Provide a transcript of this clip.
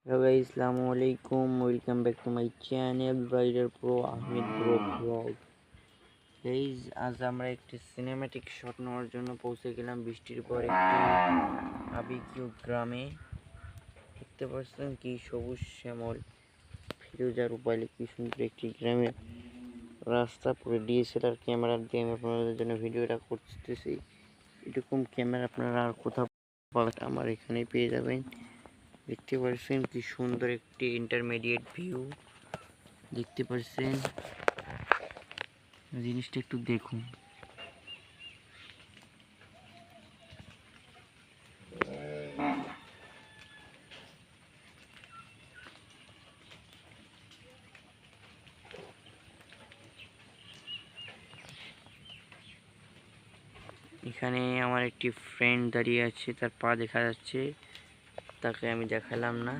Hello guys, Assalamualaikum. Welcome back to my channel Rider Pro Ahmed Bro Vlog. Guys আজ আমরা একটি cinematic shot নেওয়ার জন্য পৌঁছে গেলাম বৃষ্টির পর একটি আবেগীয় গ্রামে। দেখতে পাচ্ছেন কি সবুজ শ্যামল ফিরোজা রূপালি কি সুন্দর একটি গ্রামের রাস্তা। পুরো ডিএসএলআর ক্যামেরা দিয়ে আমি আপনাদের জন্য ভিডিওটা করতেছি। এরকম ক্যামেরা আপনারা আর কোথাও পাবেন আমার এখানে পেয়ে যাবেন। দেখতে পাচ্ছেন কি সুন্দর একটি ইন্টারমিডিয়েট ভিউ। দেখতে পাচ্ছেন জিনিসটা একটু দেখুন। এখানে আমার একটি ফ্রেন্ড দাঁড়িয়ে আছে, তার পা দেখা যাচ্ছে, তাকে আমি দেখালাম না।